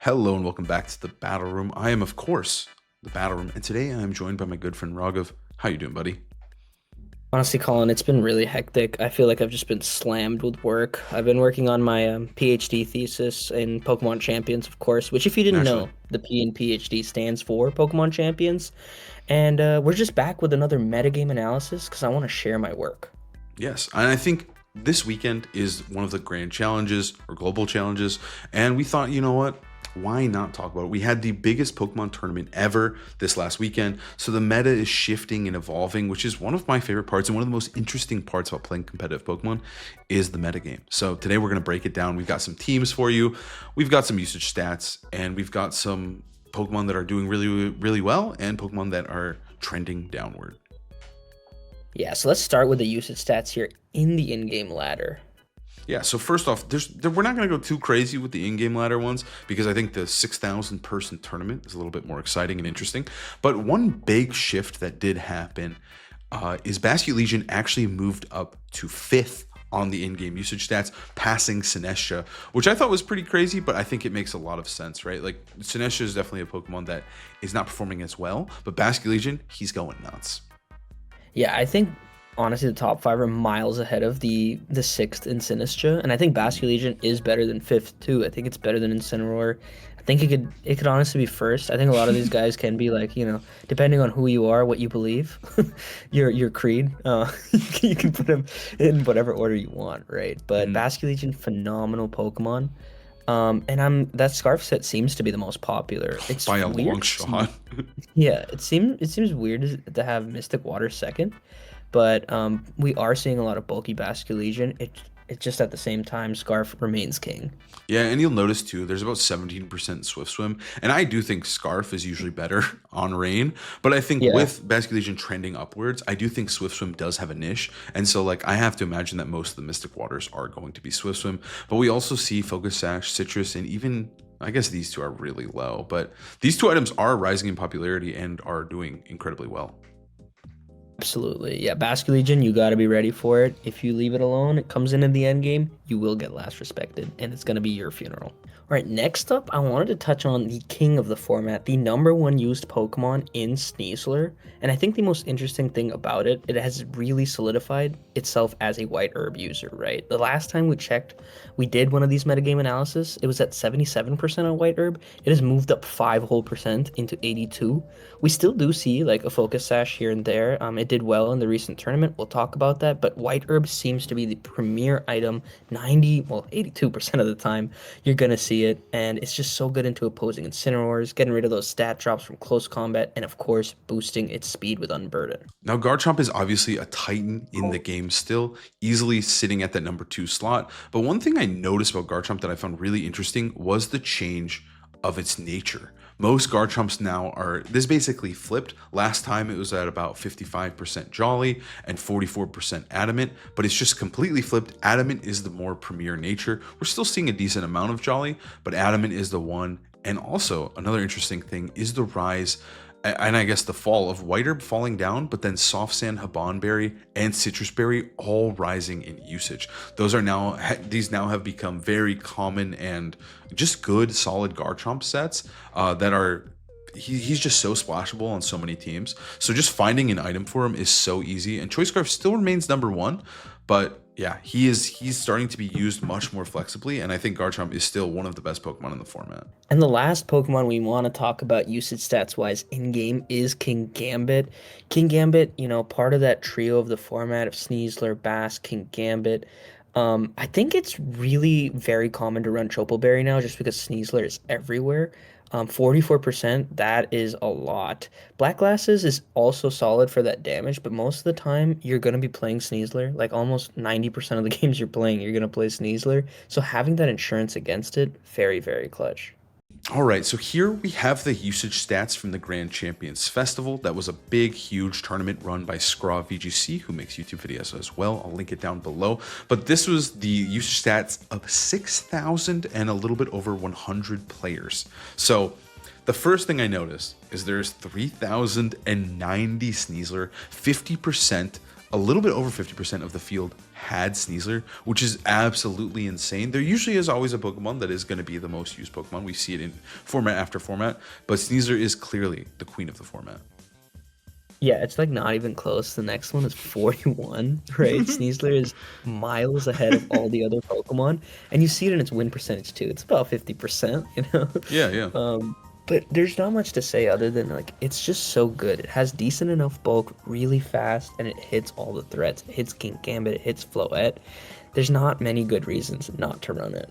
Hello and welcome back to the Battle Room. I am, of course, the Battle Room, and today I am joined by my good friend Raghav. How you doing, buddy? Honestly, Colin, it's been really hectic. I feel like I've just been slammed with work. I've been working on my PhD thesis in Pokemon Champions, of course, which, if you didn't Naturally. know, the P in PhD stands for Pokemon Champions. And we're just back with another metagame analysis because I want to share my work. Yes, and I think this weekend is one of the grand challenges or global challenges, and we thought, you know what? Why not talk about it? We had the biggest Pokemon tournament ever this last weekend, so the meta is shifting and evolving, which is one of my favorite parts and one of the most interesting parts about playing competitive Pokemon is the metagame. So today we're going to break it down. We've got some teams for you, we've got some usage stats, and we've got some Pokemon that are doing really, really well and Pokemon that are trending downward. Yeah, so let's start with the usage stats here in the in-game ladder. Yeah, so first off, we're not going to go too crazy with the in-game ladder ones because I think the 6,000 person tournament is a little bit more exciting and interesting. But one big shift that did happen is Basket Legion actually moved up to 5th on the in-game usage stats, passing Sinestcha, which I thought was pretty crazy, but I think it makes a lot of sense, right? Like, Sinestcha is definitely a Pokemon that is not performing as well, but Basket Legion, he's going nuts. Yeah, I think honestly the top five are miles ahead of the sixth in Sinistcha, and I think Basculegion is better than fifth too. I think it's better than Incineroar. I think it could honestly be first. I think a lot of these guys can be like, depending on who you are, what you believe, your creed. You can put them in whatever order you want, right? But Mhm. Basculegion, phenomenal Pokemon. And that Scarf set seems to be the most popular. It's By a long weird. shot. Yeah, it seems weird to have Mystic Water second, but we are seeing a lot of bulky Basculegion. It just at the same time, Scarf remains king. Yeah, and you'll notice too, there's about 17% Swift Swim. And I do think Scarf is usually better on Rain. But I think Yeah, with Basket Legion trending upwards, I do think Swift Swim does have a niche. And so, like, I have to imagine that most of the Mystic Waters are going to be Swift Swim. But we also see Focus Sash, Citrus, and even, I guess these two are really low. But these two items are rising in popularity and are doing incredibly well. absolutely. Yeah, Basculegion, you got to be ready for it. If you leave it alone, it comes in the end game, you will get last respected, and it's going to be your funeral. All right, next up, I wanted to touch on the king of the format, the number one used Pokemon in Sneasler. And I think the most interesting thing about it, it has really solidified itself as a white herb user, right? The last time we checked, we did one of these metagame analysis, it was at 77% on white herb. It has moved up 5 whole percent into 82. We still do see like a focus sash here and there. It did well in the recent tournament. We'll talk about that, but white herb seems to be the premier item 82% of the time you're gonna see it, and it's just so good into opposing Incineroars, getting rid of those stat drops from close combat, and of course, boosting its speed with Unburden. Now, Garchomp is obviously a titan in the game still, easily sitting at that number 2 slot. But one thing I noticed about Garchomp that I found really interesting was the change of its nature. Most Garchomps now are, this basically flipped. Last time it was at about 55% Jolly and 44% Adamant, but it's just completely flipped. Adamant is the more premier nature. We're still seeing a decent amount of Jolly, but Adamant is the one. And also, another interesting thing is the rise and I guess the fall of White Herb falling down, but then Soft Sand, Habanberry, and Citrus Berry all rising in usage. These now have become very common and just good, solid Garchomp sets that are. He's just so splashable on so many teams. So just finding an item for him is so easy. And Choice Scarf still remains number one, but yeah, he's starting to be used much more flexibly, and I think Garchomp is still one of the best Pokemon in the format. And the last Pokemon we want to talk about usage stats wise in game is King Gambit. King Gambit, part of that trio of the format of Sneasler, Bass, King Gambit. I think it's really very common to run Chopoberry now just because Sneasler is everywhere. 44%, that is a lot. Black Glasses is also solid for that damage, but most of the time you're going to be playing Sneasler. Like almost 90% of the games you're playing, you're going to play Sneasler. So having that insurance against it, very, very clutch. All right, so here we have the usage stats from the Grand Champions Festival. That was a big, huge tournament run by Skraw VGC, who makes YouTube videos as well. I'll link it down below. But this was the usage stats of 6,000 and a little bit over 100 players. So the first thing I noticed is there's 3,090 Sneasler, 50%, a little bit over 50% of the field had Sneasler, which is absolutely insane. There usually is always a Pokemon that is going to be the most used Pokemon. We see it in format after format, but Sneasler is clearly the queen of the format. Yeah, it's like not even close. The next one is 41, right? Sneasler is miles ahead of all the other Pokemon, and you see it in its win percentage too. It's about 50%, you know? Yeah, yeah. But there's not much to say other than like it's just so good. It has decent enough bulk, really fast, and it hits all the threats. It hits King Gambit, it hits Floette. There's not many good reasons not to run it.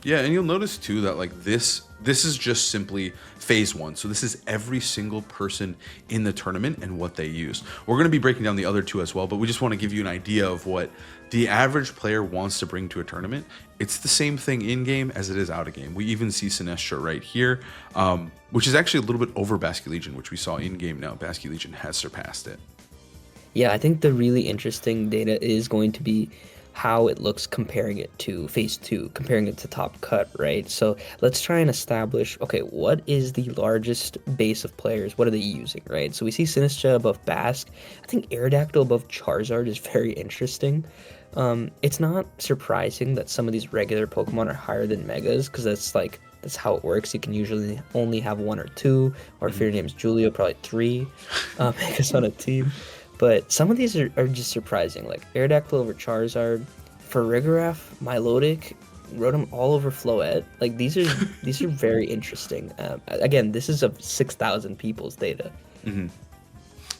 Yeah, and you'll notice too that like this is just simply phase one. So this is every single person in the tournament and what they use. We're going to be breaking down the other two as well, but we just want to give you an idea of what the average player wants to bring to a tournament. It's the same thing in game as it is out of game. We even see Sinestro right here, which is actually a little bit over Basculegion, which we saw in game. Now Basculegion has surpassed it. Yeah, I think the really interesting data is going to be how it looks comparing it to phase two, comparing it to top cut, right? So let's try and establish, okay, what is the largest base of players? What are they using, right? So we see Sinistcha above Basque. I think Aerodactyl above Charizard is very interesting. It's not surprising that some of these regular Pokemon are higher than Megas, because that's how it works. You can usually only have one or two, or if your name's Julio, probably three Megas on a team. But some of these are just surprising, like Aerodactyl over Charizard, Farigiraf, Milotic, Rotom all over Floette. Like these are very interesting. Again, this is of 6,000 people's data. Mm-hmm.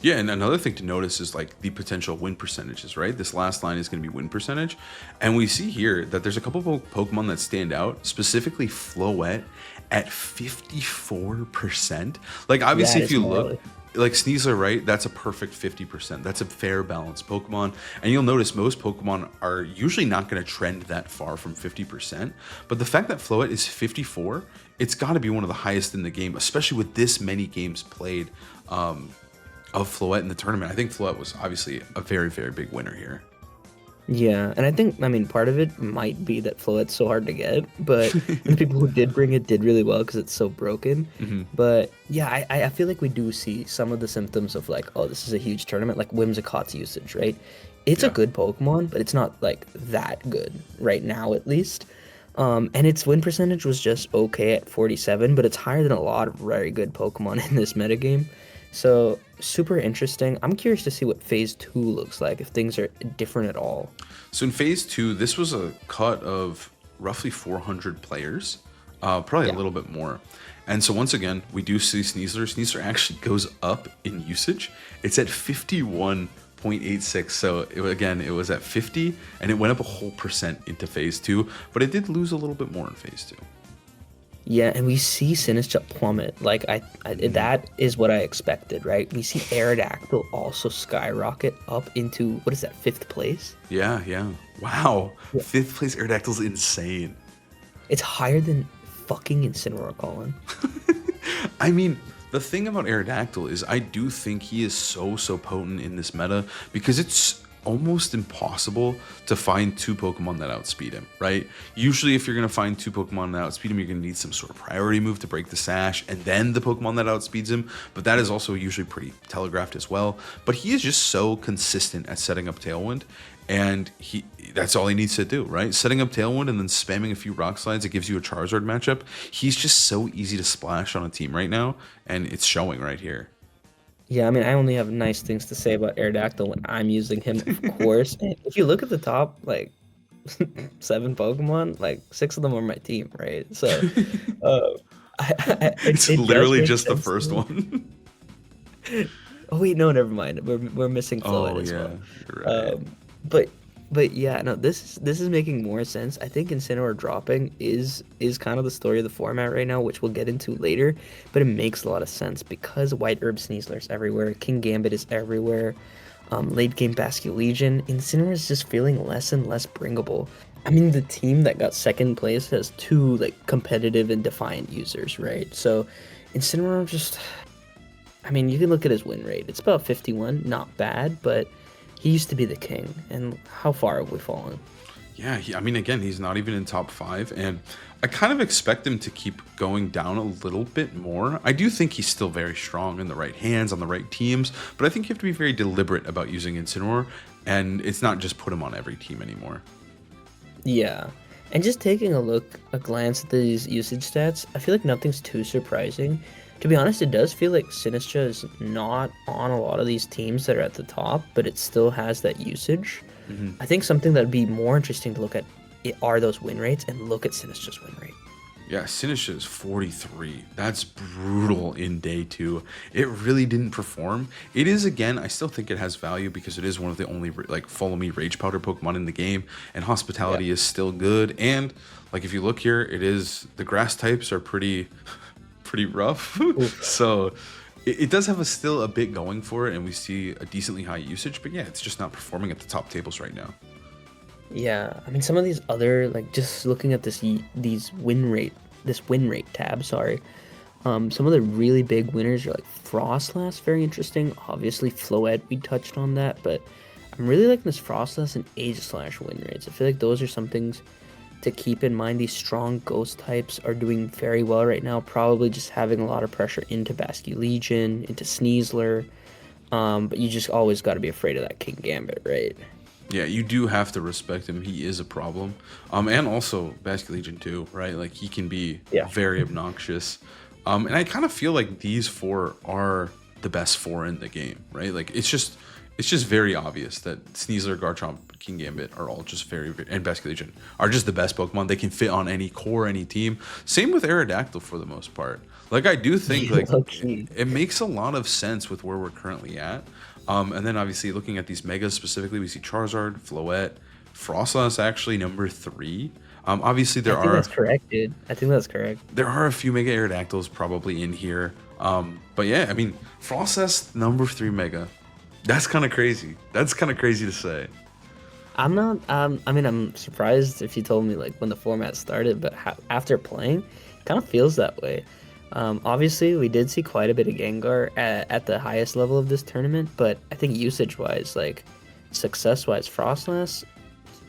Yeah, and another thing to notice is like the potential win percentages, right? This last line is going to be win percentage. And we see here that there's a couple of Pokemon that stand out, specifically Floette at 54%. Like obviously if you look, like Sneasler, right? That's a perfect 50%. That's a fair balance Pokemon. And you'll notice most Pokemon are usually not going to trend that far from 50%. But the fact that Floette is 54, it's got to be one of the highest in the game, especially with this many games played of Floette in the tournament. I think Floette was obviously a very, very big winner here. Yeah, and I mean, part of it might be that Floette's so hard to get, but the people who did bring it did really well because it's so broken. Mm-hmm. But yeah, I feel like we do see some of the symptoms of like, oh, this is a huge tournament, like Whimsicott's usage, right? It's a good Pokemon, but it's not like that good right now, at least. And its win percentage was just okay at 47, but it's higher than a lot of very good Pokemon in this metagame. So super interesting. I'm curious to see what phase 2 looks like, if things are different at all. So in phase 2, this was a cut of roughly 400 players, probably a little bit more. And so once again, we do see Sneasler. Sneasler actually goes up in usage. It's at 51.86. So it was at 50 and it went up a whole percent into phase 2, but it did lose a little bit more in phase 2. Yeah, and we see Sinistcha plummet. Like that is what I expected, right? We see Aerodactyl also skyrocket up into, what is that, 5th place? Yeah. Wow. Yeah. 5th place Aerodactyl's insane. It's higher than fucking Incineroar, Colin. I mean, the thing about Aerodactyl is I do think he is so potent in this meta because it's almost impossible to find two Pokemon that outspeed him, right? Usually if you're going to find two Pokemon that outspeed him, you're going to need some sort of priority move to break the sash and then the Pokemon that outspeeds him, but that is also usually pretty telegraphed as well. But he is just so consistent at setting up Tailwind, and that's all he needs to do, right? Setting up Tailwind and then spamming a few Rock Slides, it gives you a Charizard matchup. He's just so easy to splash on a team right now, and it's showing right here. Yeah, I mean, I only have nice things to say about Aerodactyl when I'm using him, of course. And if you look at the top, like, 7 Pokemon, like, 6 of them are my team, right? So, it's literally just the first one. Oh, wait, no, never mind. We're missing Floette as well. Right. But yeah, no, this is making more sense. I think Incineroar dropping is kind of the story of the format right now, which we'll get into later. But it makes a lot of sense because White Herb Sneasler is everywhere, King Gambit is everywhere, late game Basculegion. Incineroar is just feeling less and less bringable. I mean, the team that got 2nd place has 2 like competitive and defiant users, right? So Incineroar just, I mean, you can look at his win rate. It's about 51, not bad, but he used to be the king, and how far have we fallen? Yeah, I mean, again, he's not even in top 5, and I kind of expect him to keep going down a little bit more. I do think he's still very strong in the right hands, on the right teams, but I think you have to be very deliberate about using Incineroar, and it's not just put him on every team anymore. Yeah. And just taking a glance at these usage stats, I feel like nothing's too surprising. To be honest, it does feel like Sinistra is not on a lot of these teams that are at the top, but it still has that usage. I think something that'd be more interesting to look at are those win rates, and look at Sinistra's win rate. Yeah, Sinistra is 43. That's brutal in day 2. It really didn't perform. It is, again, I still think it has value because it is one of the only like follow me Rage Powder Pokemon in the game, and Hospitality is still good. And like if you look here, it is the grass types are pretty rough. So it does have still a bit going for it, and we see a decently high usage, but yeah, it's just not performing at the top tables right now. Yeah, I mean some of these other like just looking at this win rate tab, sorry. Some of the really big winners are like Frostlass, very interesting. Obviously Floette, we touched on that, but I'm really liking this Frostlass and Aegislash win rates. I feel like those are some things to keep in mind. These strong ghost types are doing very well right now, probably just having a lot of pressure into Basculegion, into Sneasler. But you just always got to be afraid of that King Gambit, right? Yeah, you do have to respect him. He is a problem. And also Basculegion too, right? Like he can be very obnoxious. And I kind of feel like these 4 are the best 4 in the game, right? Like it's just very obvious that Sneasler, Garchomp, King Gambit are all just and Basculegion are just the best Pokemon. They can fit on any core, any team. Same with Aerodactyl for the most part. Like I do think like it makes a lot of sense with where we're currently at. And then obviously looking at these megas specifically, we see Charizard, Floette, Frostlass actually number 3. Obviously I think that's correct, dude. I think that's correct. There are a few Mega Aerodactyls probably in here. But yeah, I mean, Frostlass number 3 Mega. That's kind of crazy. That's kind of crazy to say. I'm not. I mean, I'm surprised if you told me like when the format started, but after playing, it kind of feels that way. Obviously, we did see quite a bit of Gengar at the highest level of this tournament, but I think usage-wise, like success-wise, Frostlass,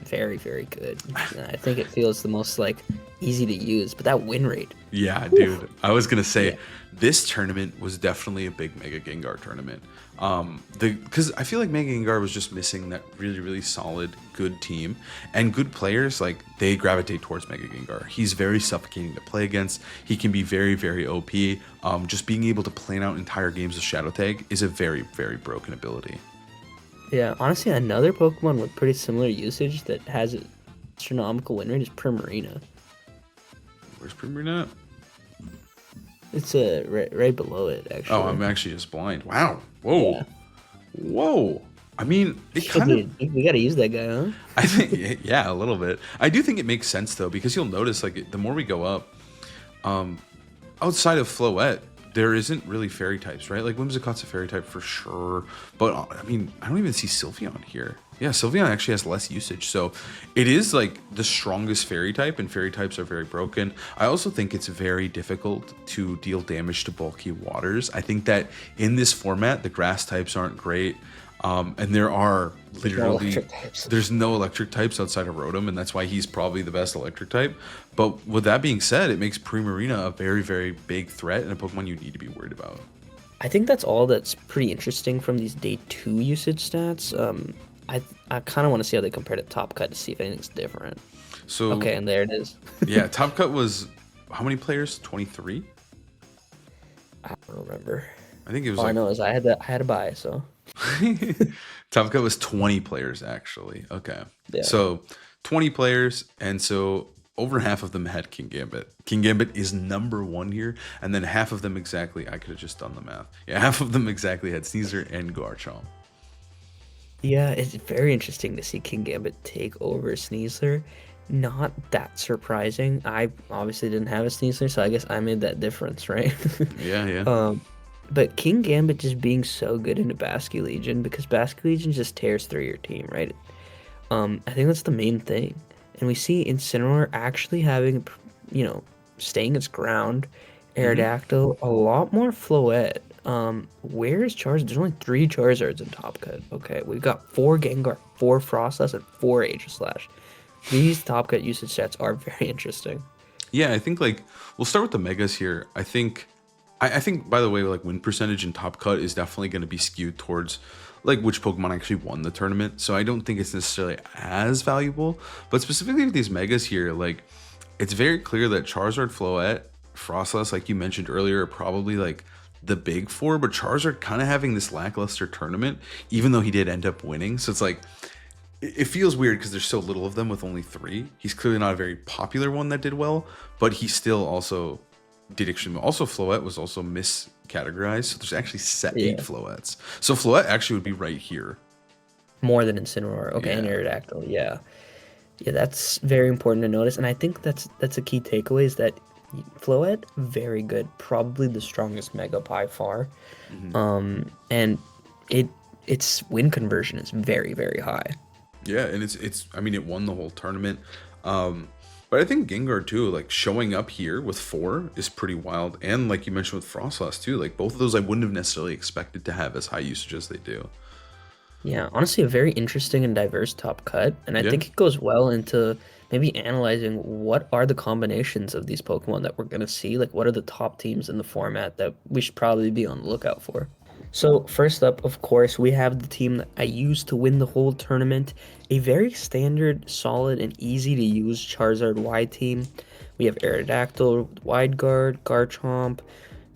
very, very good. I think it feels the most like easy to use, but that win rate. Yeah, dude. I was gonna say this tournament was definitely a big Mega Gengar tournament. Because I feel like Mega Gengar was just missing that really, really solid, good team and good players. Like they gravitate towards Mega Gengar. He's very suffocating to play against. He can be very, very OP. Just being able to plan out entire games of Shadow Tag is a very, very broken ability. Yeah, honestly, another Pokemon with pretty similar usage that has an astronomical win rate is Primarina. Where's Primarina at? It's right below it, actually. Oh, I'm actually just blind. Wow. Whoa. Yeah. Whoa. I mean, it kind of... We gotta use that guy, huh? I think, yeah, a little bit. I do think it makes sense, though, because you'll notice, like, the more we go up, outside of Floette, there isn't really fairy types, right? Like, Whimsicott's a fairy type for sure. But, I mean, I don't even see Sylveon here. Yeah, Sylveon actually has less usage. So it is like the strongest fairy type, and fairy types are very broken. I also think it's very difficult to deal damage to bulky waters. I think that in this format, the grass types aren't great. And there are literally, there's no electric types outside of Rotom, and that's why he's probably the best electric type. But with that being said, it makes Primarina a very, very big threat and a Pokemon you need to be worried about. I think that's all that's pretty interesting from these day 2 usage stats. I kind of want to see how they compare to Top Cut to see if anything's different. So okay, and there it is. Yeah, Top Cut was how many players? 23? I don't remember. I think it was. All I know is I had to buy, so. Top Cut was 20 players actually. Okay. Yeah. So 20 players, and so over half of them had King Gambit. King Gambit is number 1 here, and then half of them exactly, I could have just done the math. Yeah, half of them exactly had Sneasler and Garchomp. Yeah, it's very interesting to see King Gambit take over Sneasler. Not that surprising. I obviously didn't have a Sneasler, so I guess I made that difference, right? Yeah. But King Gambit just being so good into Basculegion, because Basculegion just tears through your team, right? I think that's the main thing. And we see Incineroar actually having, staying its ground. Aerodactyl, a lot more Floette. Where is Charizard? There's only 3 Charizards in Top Cut. Okay, we've got 4 Gengar, 4 Frostlass, and 4 Aegislash. These Top Cut usage stats are very interesting. Yeah, I think like we'll start with the megas here. I think by the way, like win percentage and top cut is definitely going to be skewed towards like which Pokemon actually won the tournament. So I don't think it's necessarily as valuable. But specifically with these megas here, like it's very clear that Charizard, Floette, Frostlass, like you mentioned earlier, are probably like the big four. But Charizard kind of having this lackluster tournament, even though he did end up winning. So it's like it feels weird because there's so little of them with only three. He's clearly not a very popular one that did well, but he still also did extremely. Also, Floette was also miscategorized, so there's actually set Yeah. 8 Floettes. So Floette actually would be right here. More than Incineroar. Okay, and Yeah. Aerodactyl. Yeah. Yeah, that's very important to notice, and I think that's a key takeaway is that Floette, very good, probably the strongest Mega by far, Mhm. and its win conversion is very very high. Yeah, and it's. I mean, it won the whole tournament. Um, but I think Gengar too, like showing up here with 4 is pretty wild. And like you mentioned with Frostlass too, like both of those I wouldn't have necessarily expected to have as high usage as they do. Yeah, honestly, a very interesting and diverse top cut, and I Yeah. think it goes well into maybe analyzing what are the combinations of these Pokemon that we're gonna see, like what are the top teams in the format that we should probably be on the lookout for. So first up, of course, we have the team that I used to win the whole tournament, a very standard, solid, and easy to use Charizard Y team. We have Aerodactyl, Wide Guard, Garchomp,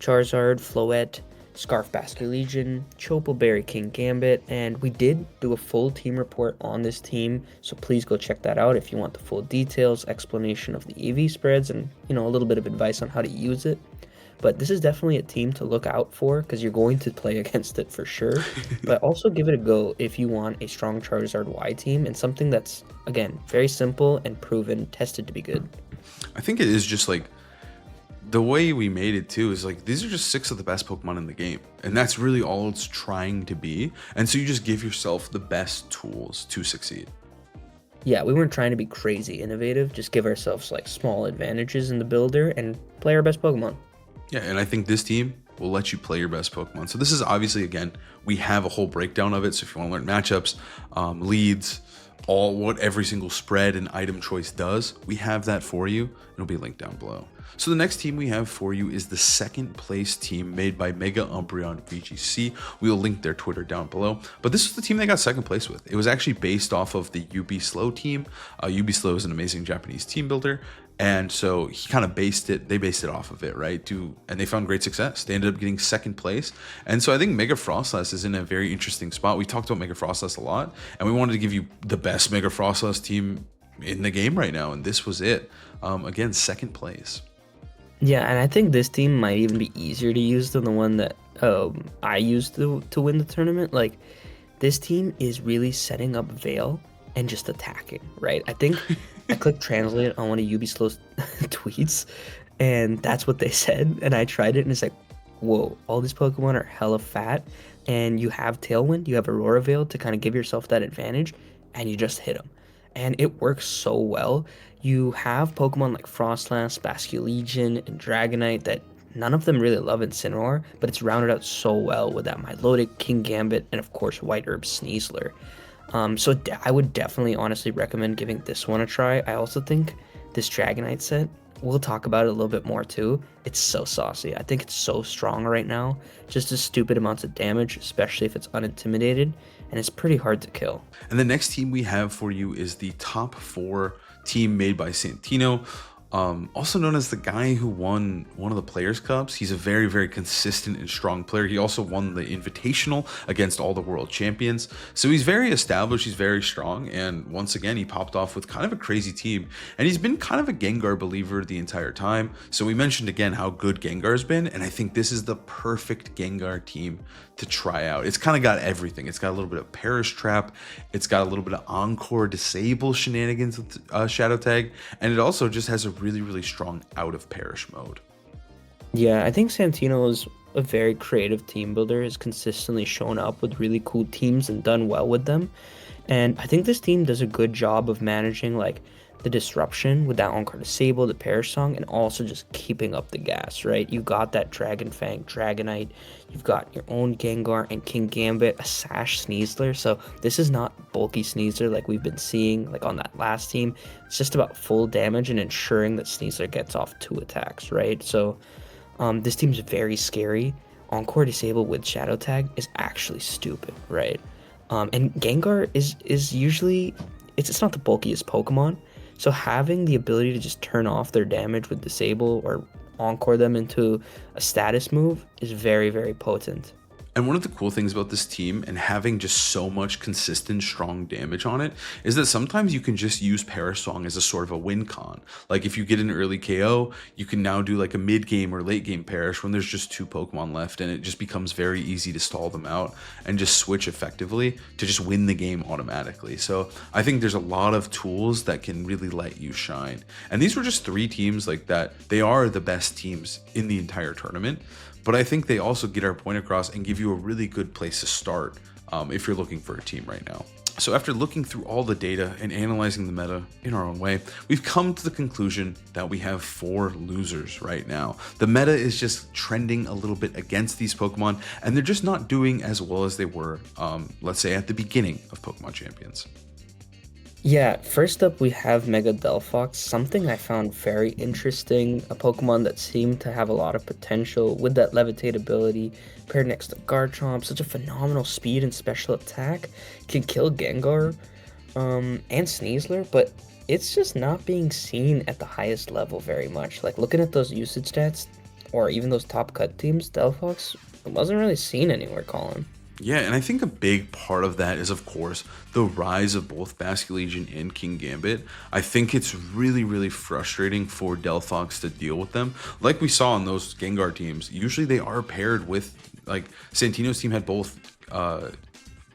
Charizard, Floette, Scarf Legion, Chople Berry King Gambit, and we did do a full team report on this team, so please go check that out if you want the full details, explanation of the EV spreads, and a little bit of advice on how to use it. But this is definitely a team to look out for because you're going to play against it for sure. But also give it a go if you want a strong Charizard Y team and something that's, again, very simple and proven, tested to be good. I think it is just like the way we made it too is like these are just 6 of the best Pokemon in the game, and that's really all it's trying to be. And so you just give yourself the best tools to succeed. Yeah, we weren't trying to be crazy innovative, just give ourselves like small advantages in the builder and play our best Pokemon. Yeah, and I think this team will let you play your best Pokemon. So this is obviously, again, we have a whole breakdown of it. So if you want to learn matchups, leads, all what every single spread and item choice does, we have that for you. It'll be linked down below. So the next team we have for you is the second place team made by Mega Umbreon VGC. We'll link their Twitter down below. But this is the team they got second place with. It was actually based off of the UB Slow team. UB Slow is an amazing Japanese team builder. And so he kind of they based it off of it, right? And they found great success. They ended up getting second place. And so I think Mega Frostlass is in a very interesting spot. We talked about Mega Frostlass a lot, and we wanted to give you the best Mega Frostlass team in the game right now. And this was it. Again, second place. Yeah, and I think this team might even be easier to use than the one that I used to win the tournament. Like, this team is really setting up Veil and just attacking, right? I think I clicked translate on one of Ubislo's tweets, and that's what they said. And I tried it, and it's like, whoa, all these Pokemon are hella fat, and you have Tailwind, you have Aurora Veil to kind of give yourself that advantage, and you just hit them. And it works so well. You have Pokemon like Frostlass, Basculegion, and Dragonite that none of them really love Incineroar, but it's rounded out so well with that Milotic, King Gambit, and of course White Herb Sneasler. I would definitely honestly recommend giving this one a try. I also think this Dragonite set, we'll talk about it a little bit more too. It's so saucy. I think it's so strong right now. Just as stupid amounts of damage, especially if it's unintimidated, and it's pretty hard to kill. And the next team we have for you is the top 4 team made by Santino. Also known as the guy who won one of the Players' Cups. He's a very, very consistent and strong player. He also won the Invitational against all the world champions. So he's very established, he's very strong, and once again, he popped off with kind of a crazy team. And he's been kind of a Gengar believer the entire time. So we mentioned again how good Gengar's been, and I think this is the perfect Gengar team to try out. It's kind of got everything. It's got a little bit of Perish Trap, it's got a little bit of Encore Disable shenanigans with Shadow Tag, and it also just has a really, really strong out of Perish mode. Yeah, I think Santino is a very creative team builder, has consistently shown up with really cool teams and done well with them. And I think this team does a good job of managing like the disruption with that Encore Disable, the Perish Song, and also just keeping up the gas, right? You got that Dragon Fang, Dragonite, you've got your own Gengar and King Gambit, a Sash Sneasler. So this is not bulky Sneasler like we've been seeing like on that last team. It's just about full damage and ensuring that Sneasler gets off 2 attacks, right? So this team's very scary. Encore Disable with Shadow Tag is actually stupid, right? And Gengar is usually it's not the bulkiest Pokemon, so having the ability to just turn off their damage with Disable or Encore them into a status move is very, very potent. And one of the cool things about this team and having just so much consistent strong damage on it is that sometimes you can just use Perish Song as a sort of a win con. Like if you get an early KO, you can now do like a mid game or late game Perish when there's just 2 Pokemon left, and it just becomes very easy to stall them out and just switch effectively to just win the game automatically. So I think there's a lot of tools that can really let you shine. And these were just 3 teams like that. They are the best teams in the entire tournament. But I think they also get our point across and give you a really good place to start if you're looking for a team right now. So after looking through all the data and analyzing the meta in our own way, we've come to the conclusion that we have 4 losers right now. The meta is just trending a little bit against these Pokemon, and they're just not doing as well as they were, let's say, at the beginning of Pokemon Champions. Yeah, first up we have Mega Delphox, something I found very interesting, a Pokemon that seemed to have a lot of potential with that Levitate ability, paired next to Garchomp, such a phenomenal speed and special attack, can kill Gengar, and Sneasler, but it's just not being seen at the highest level very much. Like looking at those usage stats, or even those top cut teams, Delphox wasn't really seen anywhere, Colin. Yeah, and I think a big part of that is, of course, the rise of both Basculegion and King Gambit. I think it's really, really frustrating for Delphox to deal with them. Like we saw in those Gengar teams, usually they are paired with, like, Santino's team had both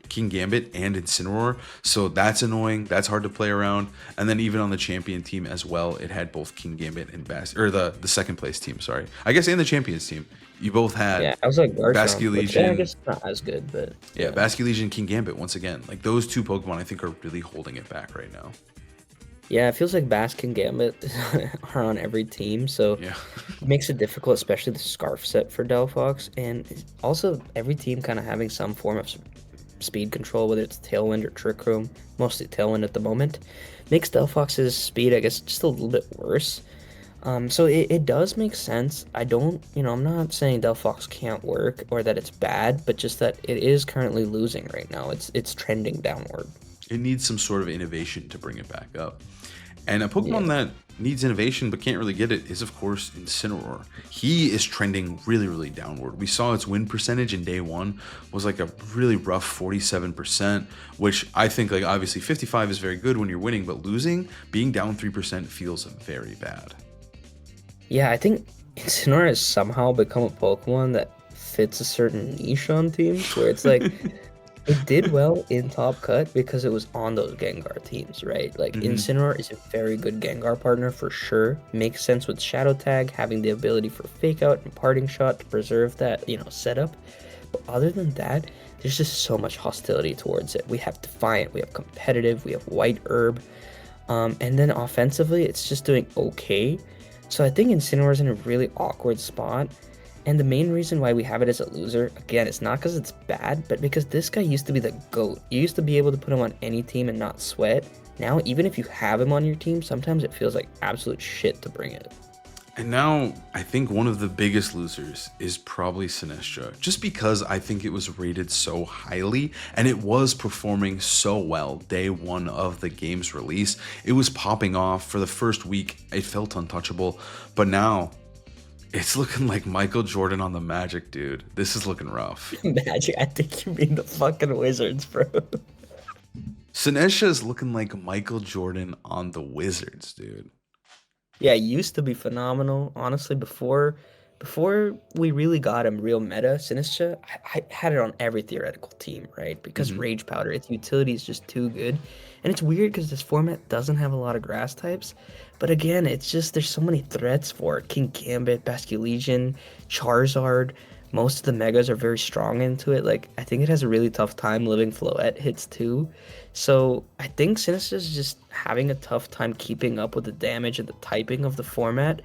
King Gambit and Incineroar, so that's annoying. That's hard to play around. And then even on the champion team as well, it had both King Gambit and the second place team, sorry. I guess and the champions team. You both had Yeah, I was like Basculegion. I guess not as good, but yeah, Basculegion, King Gambit once again. Like those 2 Pokemon I think are really holding it back right now. yeah, it feels like Basque and Gambit are on every team, so Yeah. it makes it difficult, especially the Scarf set for Delphox, and also every team kind of having some form of speed control, whether it's Tailwind or Trick Room, mostly Tailwind at the moment, makes Delphox's speed, I guess, just a little bit worse. So it does make sense. I'm not saying Delphox can't work or that it's bad, but just that it is currently losing right now. It's trending downward. It needs some sort of innovation to bring it back up. And a Pokemon that needs innovation but can't really get it is, of course, Incineroar. He is trending really, really downward. We saw its win percentage in day 1 was like a really rough 47%, which I think, like, obviously 55 is very good when you're winning, but losing, being down 3% feels very bad. Yeah, I think Incineroar has somehow become a Pokemon that fits a certain niche on teams where it's like it did well in Top Cut because it was on those Gengar teams, right? Like Incineroar is a very good Gengar partner for sure. Makes sense with Shadow Tag, having the ability for Fake Out and Parting Shot to preserve that, setup. But other than that, there's just so much hostility towards it. We have Defiant, we have Competitive, we have White Herb. And then offensively, it's just doing okay. So I think Incineroar is in a really awkward spot. And the main reason why we have it as a loser, again, it's not because it's bad, but because this guy used to be the GOAT. You used to be able to put him on any team and not sweat. Now, even if you have him on your team, sometimes it feels like absolute shit to bring it. And now I think one of the biggest losers is probably Sinestro, just because I think it was rated so highly and it was performing so well day 1 of the game's release. It was popping off for the first week. It felt untouchable, but now it's looking like Michael Jordan on the Magic, dude. This is looking rough. Magic, I think you mean the fucking Wizards, bro. Sinestro is looking like Michael Jordan on the Wizards, dude. Yeah, he used to be phenomenal. Honestly, before we really got him real meta, Sinistcha, I had it on every theoretical team, right? Because Rage Powder, its utility is just too good. And it's weird because this format doesn't have a lot of grass types. But again, it's just there's so many threats for it. King Gambit, Basculegion, Charizard, most of the megas are very strong into it. Like I think it has a really tough time living Floette hits too. So I think Sinister's just having a tough time keeping up with the damage and the typing of the format.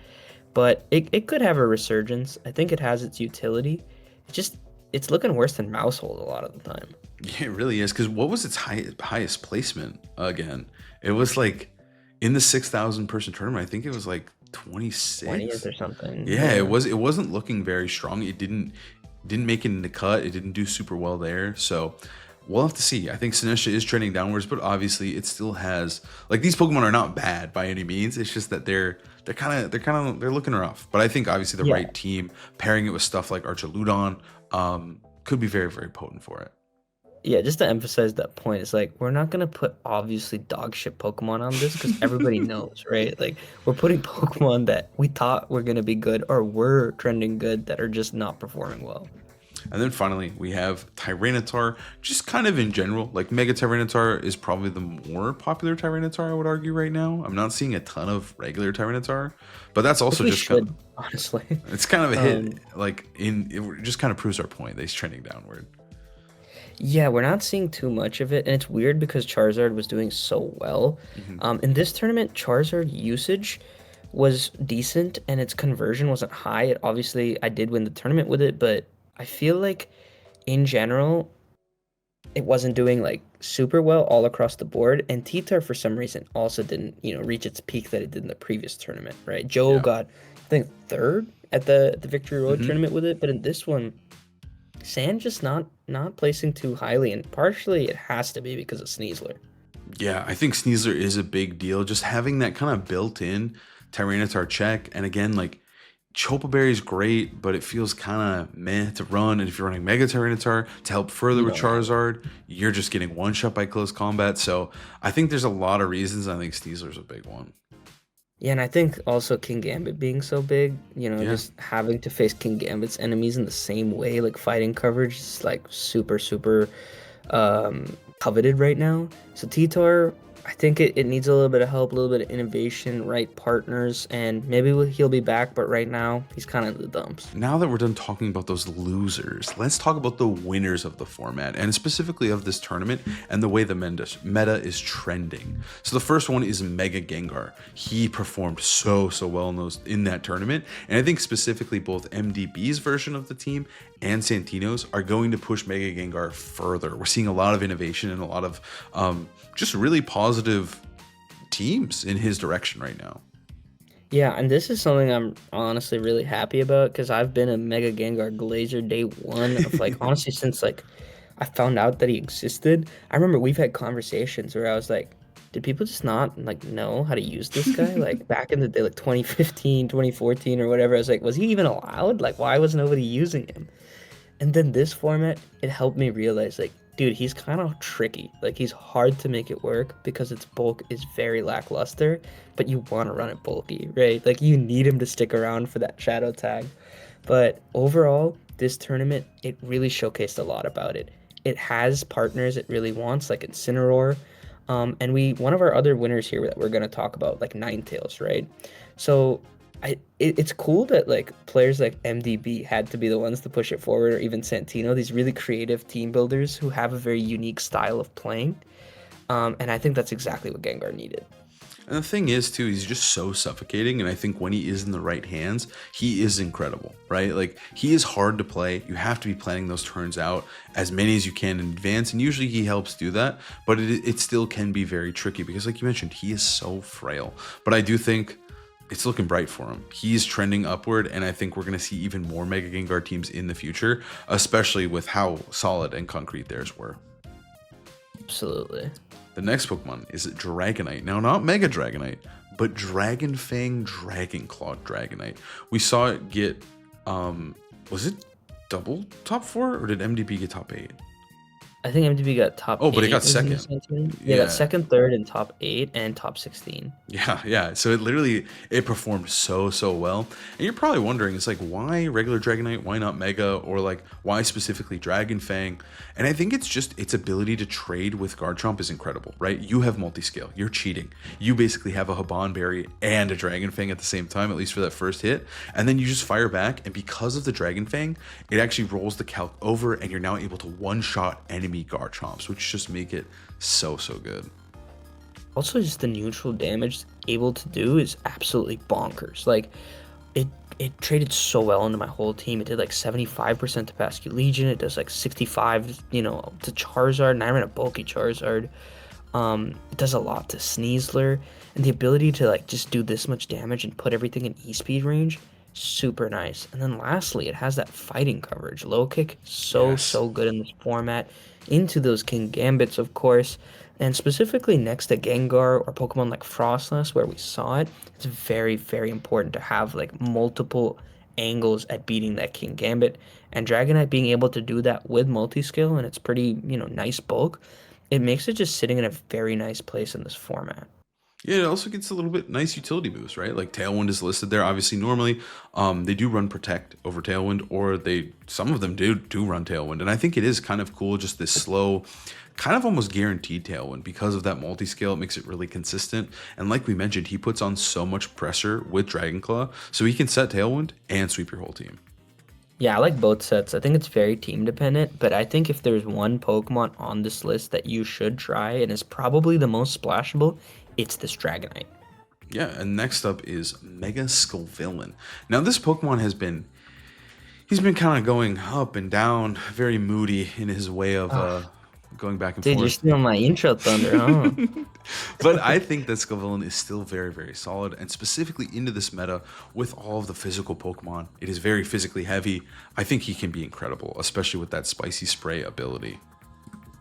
But it could have a resurgence. I think it has its utility. It just it's looking worse than Mousehold a lot of the time. Yeah, it really is. Because what was its highest placement again? It was like in the 6,000 person tournament. I think it was like 20th 26. or something. Yeah, it Yeah. was. It wasn't looking very strong. It didn't make it in the cut. It didn't do super well there. So we'll have to see. I think Sinistra is trending downwards, but obviously it still has like these Pokemon are not bad by any means. It's just that they're looking rough. But I think obviously the Yeah. right team pairing it with stuff like Archaludon could be very very potent for it. Yeah, just to emphasize that point, it's like we're not gonna put obviously dog shit Pokemon on this because everybody knows, right? Like we're putting Pokemon that we thought were gonna be good or were trending good that are just not performing well. And then finally, we have Tyranitar, just kind of in general. Like Mega Tyranitar is probably the more popular Tyranitar, I would argue, right now. I'm not seeing a ton of regular Tyranitar, but that's also We just kind should, of, honestly. it's kind of a Um, hit. Like, it just kind of proves our point that he's trending downward. yeah, we're not seeing too much of it, and it's weird because Charizard was doing so well. Mhm. In this tournament, Charizard usage was decent and its conversion wasn't high. It obviously I did win the tournament with it, but I feel like in general it wasn't doing like super well all across the board. And Titar for some reason also didn't, reach its peak that it did in the previous tournament, right? Joe Yeah. got I think third at the Victory Road hmm tournament with it, but in this one, Sand just not placing too highly, and partially it has to be because of Sneasler. Yeah, I think Sneasler is a big deal. Just having that kind of built-in Tyranitar check, and again, like Chopa Berry is great, but it feels kind of meh to run. And if you're running Mega Tyranitar to help further with Yeah. Charizard, you're just getting one shot by close combat. So I think there's a lot of reasons. I think Sneasler's a big one. Yeah, and I think also King Gambit being so big, Yeah. just having to face King Gambit's enemies in the same way, like fighting coverage is like super, super coveted right now. So Titor, I think it needs a little bit of help, a little bit of innovation, right partners, and maybe he'll be back, but right now he's kind of in the dumps. Now that we're done talking about those losers, let's talk about the winners of the format and specifically of this tournament and the way the meta is trending. So the first one is Mega Gengar. He performed so well in that tournament, and I think specifically both MDB's version of the team and Santino's are going to push Mega Gengar further. We're seeing a lot of innovation and a lot of just really positive teams in his direction right now. Yeah, and this is something I'm honestly really happy about because I've been a Mega Gengar Glazer day one of like honestly since like I found out that he existed. I remember we've had conversations where I was like, did people just not like know how to use this guy? Like back in the day, like 2015, 2014 or whatever. I was like, was he even allowed? Like why was nobody using him? And then this format, it helped me realize like, dude, he's kind of tricky. Like he's hard to make it work because its bulk is very lackluster, but you want to run it bulky, right? Like you need him to stick around for that shadow tag. But overall, this tournament, it really showcased a lot about it. It has partners it really wants, like Incineroar. And one of our other winners here that we're gonna talk about, like Ninetales, right? So it's cool that like players like MDB had to be the ones to push it forward, or even Santino, these really creative team builders who have a very unique style of playing. And I think that's exactly what Gengar needed. And the thing is, too, he's just so suffocating. And I think when he is in the right hands, he is incredible, right? Like, he is hard to play. You have to be planning those turns out as many as you can in advance. And usually he helps do that. But it still can be very tricky because, like you mentioned, he is so frail. But I do think it's looking bright for him. He's trending upward. And I think we're going to see even more Mega Gengar teams in the future, especially with how solid and concrete theirs were. Absolutely. The next Pokemon is Dragonite. Now, not Mega Dragonite, but Dragon Fang Dragon Claw Dragonite. We saw it get, was it double top 4 or did MDB get top 8? I think MTV got top Oh, but it got eight was in the second. sentiment. Yeah, got Yeah. second, third, and top eight, and top 16. Yeah, yeah. So it literally it performed so well. And you're probably wondering, it's like why regular Dragonite, why not Mega, or like why specifically Dragon Fang? And I think it's just its ability to trade with Garchomp is incredible, right? You have multi-scale, you're cheating. You basically have a Haban Berry and a Dragon Fang at the same time, at least for that first hit, and then you just fire back, and because of the Dragon Fang, it actually rolls the calc over, and you're now able to one-shot enemy Garchomps, which just make it so good. Also, just the neutral damage it's able to do is absolutely bonkers. Like, it it traded so well into my whole team. It did like 75% to Basque Legion. It does like 65, to Charizard, and I ran a bulky Charizard. It does a lot to Sneasler, and the ability to like just do this much damage and put everything in E-speed range, super nice. And then lastly, it has that fighting coverage. Low kick, Yes. so good in this format. Into those King Gambits, of course, and specifically next to Gengar or Pokemon like Frostless, where we saw it, it's very important to have like multiple angles at beating that King Gambit. And Dragonite being able to do that with multi-skill and it's pretty, nice bulk, it makes it just sitting in a very nice place in this format. Yeah, it also gets a little bit nice utility boost, right? Like Tailwind is listed there. Obviously, normally, they do run Protect over Tailwind, or some of them do run Tailwind, and I think it is kind of cool, just this slow, kind of almost guaranteed Tailwind because of that multi scale. It makes it really consistent, and like we mentioned, he puts on so much pressure with Dragon Claw, so he can set Tailwind and sweep your whole team. Yeah, I like both sets. I think it's very team dependent, but I think if there's one Pokemon on this list that you should try and is probably the most splashable, it's this Dragonite. Yeah, and next up is Mega Scovillain. Now, this Pokemon he's been kind of going up and down, very moody in his way of Ah, going back and dude, you're forth. stealing my intro thunder, huh? But I think that Scovillain is still very solid, and specifically into this meta with all of the physical Pokemon. It is very physically heavy. I think he can be incredible, especially with that spicy spray ability.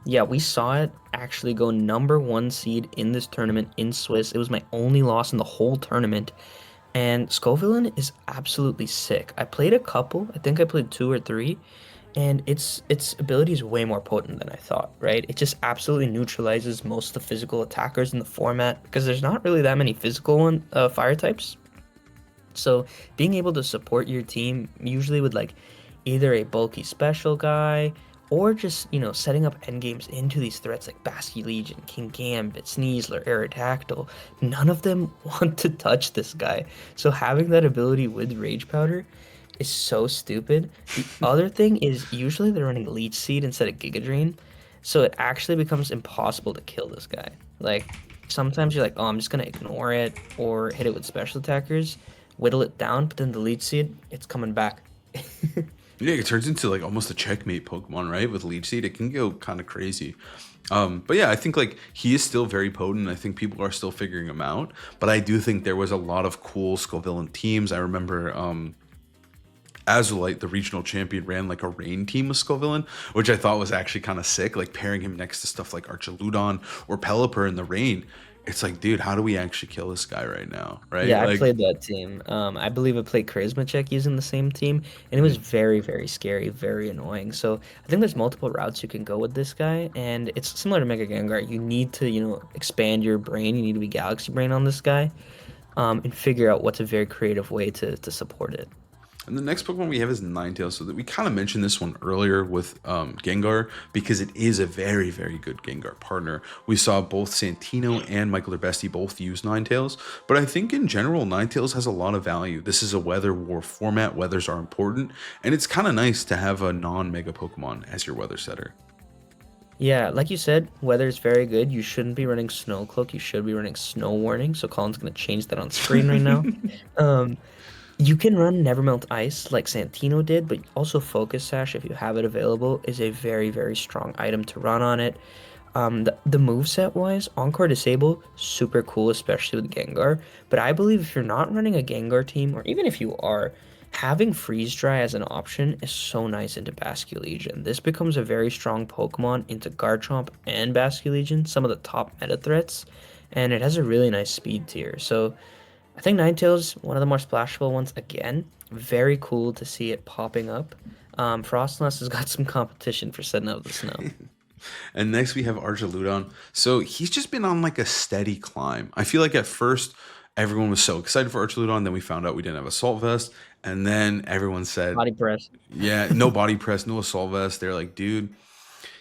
Yeah, we saw it actually go number one seed in this tournament in Swiss. It was my only loss in the whole tournament. And Scovillain is absolutely sick. I played a couple, I think I played two or three, and its ability is way more potent than I thought, right? It just absolutely neutralizes most of the physical attackers in the format because there's not really that many physical fire types. So being able to support your team usually with like either a bulky special guy or just, setting up endgames into these threats like Basque Legion, King Gambit, Sneasler, Aerodactyl, none of them want to touch this guy. So having that ability with Rage Powder is so stupid. The other thing is usually they're running Leech Seed instead of Giga Drain, so it actually becomes impossible to kill this guy. Like sometimes you're like, oh, I'm just gonna ignore it or hit it with special attackers, whittle it down, but then the Leech Seed, it's coming back. Yeah, it turns into like almost a checkmate Pokemon, right? With Leech Seed, it can go kind of crazy. But yeah, I think like he is still very potent. I think people are still figuring him out. But I do think there was a lot of cool Scovillain teams. I remember Azulite, the regional champion, ran like a rain team with Scovillain, which I thought was actually kind of sick. Like pairing him next to stuff like Archaludon or Pelipper in the rain. It's like, dude, how do we actually kill this guy right now? Right? Yeah, I Like, played that team. I believe I played Charisma Check using the same team, and it was mhm. very scary, very annoying. So I think there's multiple routes you can go with this guy, and it's similar to Mega Gengar. You need to, expand your brain. You need to be Galaxy Brain on this guy, and figure out what's a very creative way to support it. And the next Pokemon we have is Ninetales. So that we kind of mentioned this one earlier with Gengar because it is a very good Gengar partner. We saw both Santino and Michael Urbesti both use Ninetales, but I think in general Ninetales has a lot of value. This is a Weather War format. Weathers are important, and it's kind of nice to have a non-Mega Pokemon as your weather setter. Yeah, like you said, weather is very good. You shouldn't be running Snow Cloak. You should be running Snow Warning. So Colin's gonna change that on screen right now. Um, You can run Nevermelt Ice like Santino did, but also Focus Sash, if you have it available, is a very strong item to run on it. The moveset wise, Encore Disable, super cool, especially with Gengar. But I believe if you're not running a Gengar team, or even if you are, having Freeze Dry as an option is so nice into Basque Legion. This becomes a very strong Pokemon into Garchomp and Basque Legion, some of the top meta threats, and it has a really nice speed tier. So I think Ninetales, one of the more splashable ones again. Very cool to see it popping up. Frostlass has got some competition for setting up the snow. And next we have Archaludon. So he's just been on like a steady climb. I feel like at first everyone was so excited for Archaludon, then we found out we didn't have Assault Vest, and then everyone said, Body press. yeah, no body press, no Assault Vest. They're like, dude,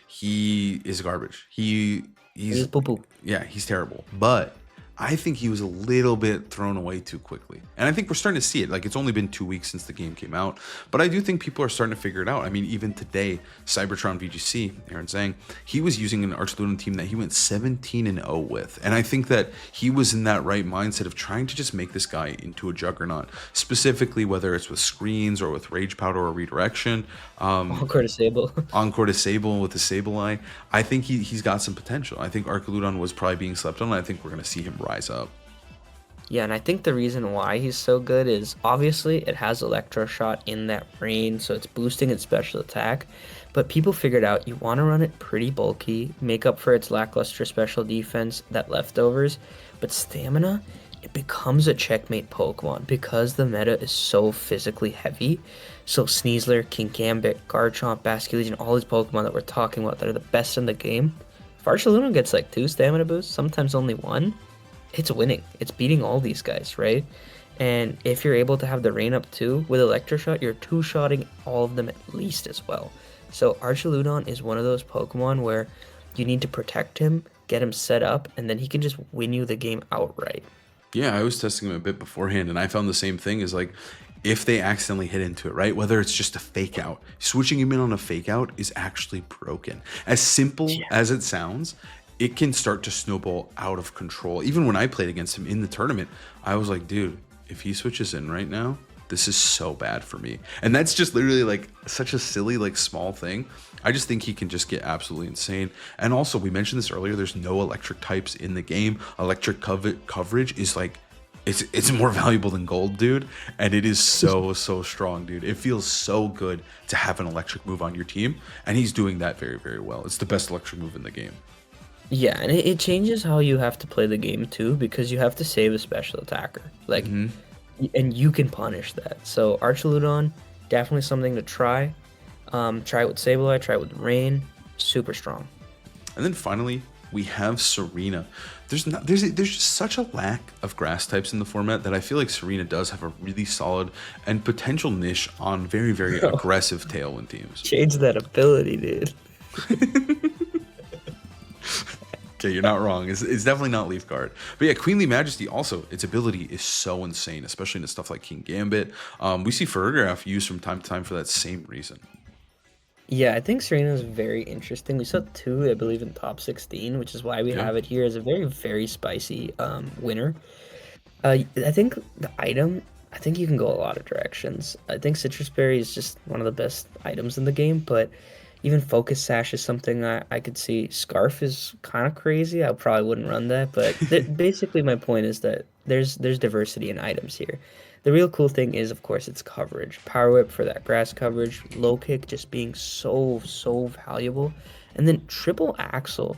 he is garbage. He's He's poo poo. yeah, he's terrible. But I think he was a little bit thrown away too quickly. And I think we're starting to see it. Like, it's only been 2 weeks since the game came out, but I do think people are starting to figure it out. I mean, even today, Cybertron VGC, Aaron saying he was using an Archaludon team that he went 17-0 with. And I think that he was in that right mindset of trying to just make this guy into a juggernaut, specifically whether it's with screens or with Rage Powder or Redirection. Encore disable. Encore Disable with the Sableye. I think he's got some potential. I think Archaludon was probably being slept on, and I think we're going to see him rise up. Yeah, and I think the reason why he's so good is obviously it has Electroshock in that range, so it's boosting its special attack. But people figured out you want to run it pretty bulky, make up for its lackluster special defense, that leftovers. But stamina, it becomes a checkmate Pokemon because the meta is so physically heavy. So Sneasler, King Gambit, Garchomp, Basculegion, all these Pokemon that we're talking about that are the best in the game. If Archaludon gets like 2 stamina boosts, sometimes only 1, it's winning. It's beating all these guys, right? And if you're able to have the rain up too with Electroshot, you're two-shotting all of them at least as well. So Archaludon is one of those Pokemon where you need to protect him, get him set up, and then he can just win you the game outright. Yeah, I was testing him a bit beforehand, and I found the same thing is like, if they accidentally hit into it, right? Whether it's just a fake out, switching him in on a fake out is actually broken. As simple as it sounds, it can start to snowball out of control. Even when I played against him in the tournament, I was like, dude, if he switches in right now, this is so bad for me. And that's just literally like such a silly, like small thing. I just think he can just get absolutely insane. And also, we mentioned this earlier, there's no electric types in the game. Electric coverage is like, it's more valuable than gold, dude. And it is so strong, dude. It feels so good to have an electric move on your team. And he's doing that very, very well. It's the best electric move in the game. Yeah, and it changes how you have to play the game too, because you have to save a special attacker. Like, and you can punish that. So Archaludon, definitely something to try. Try it with Sableye, try it with Rain. Super strong. And then finally, we have Serena. There's just such a lack of grass types in the format that I feel like Serena does have a really solid and potential niche on very, very aggressive Tailwind teams. Change that ability, dude. Okay, you're not wrong. It's definitely not Leaf Guard. But yeah, Queenly Majesty also, its ability is so insane, especially in stuff like King Gambit. We see Ferrograph used from time to time for that same reason. Yeah, I think Serena is very interesting. We saw 2, I believe, in top 16, which is why we have it here as a very, very spicy winner. I think the item, I think you can go a lot of directions. I think Citrus Berry is just one of the best items in the game, but even Focus Sash is something I could see. Scarf is kind of crazy. I probably wouldn't run that, but basically my point is that there's diversity in items here. The real cool thing is, of course, its coverage. Power Whip for that grass coverage. Low Kick just being so valuable. And then Triple Axle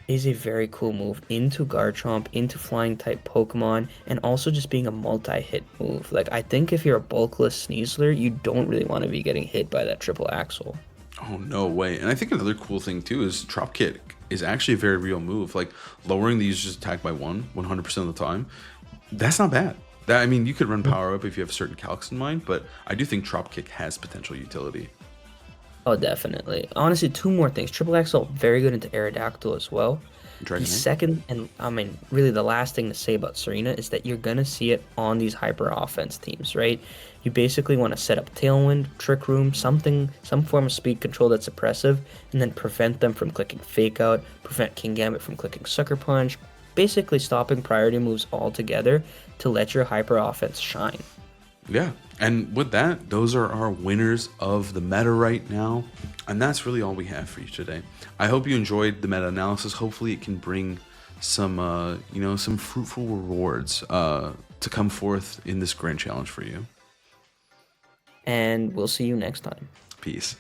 is a very cool move into Garchomp, into flying type Pokemon, and also just being a multi-hit move. Like, I think if you're a bulkless Sneasler, you don't really want to be getting hit by that Triple Axle. Oh, no way. And I think another cool thing, too, is Drop Kick is actually a very real move. Like, lowering the user's attack by 100% of the time, that's not bad. I mean, you could run Power Up if you have certain calcs in mind, but I do think Drop Kick has potential utility. Oh, definitely. Honestly, 2 more things. Triple Axle, very good into Aerodactyl as well. The second, and I mean, really the last thing to say about Serena is that you're going to see it on these hyper offense teams, right? You basically want to set up Tailwind, Trick Room, some form of speed control that's oppressive, and then prevent them from clicking Fake Out, prevent King Gambit from clicking Sucker Punch, basically stopping priority moves altogether to let your hyper offense shine. Yeah, and with that, those are our winners of the meta right now, and that's really all we have for you today. I hope you enjoyed the meta analysis. Hopefully it can bring some some fruitful rewards to come forth in this grand challenge for you. And we'll see you next time. Peace.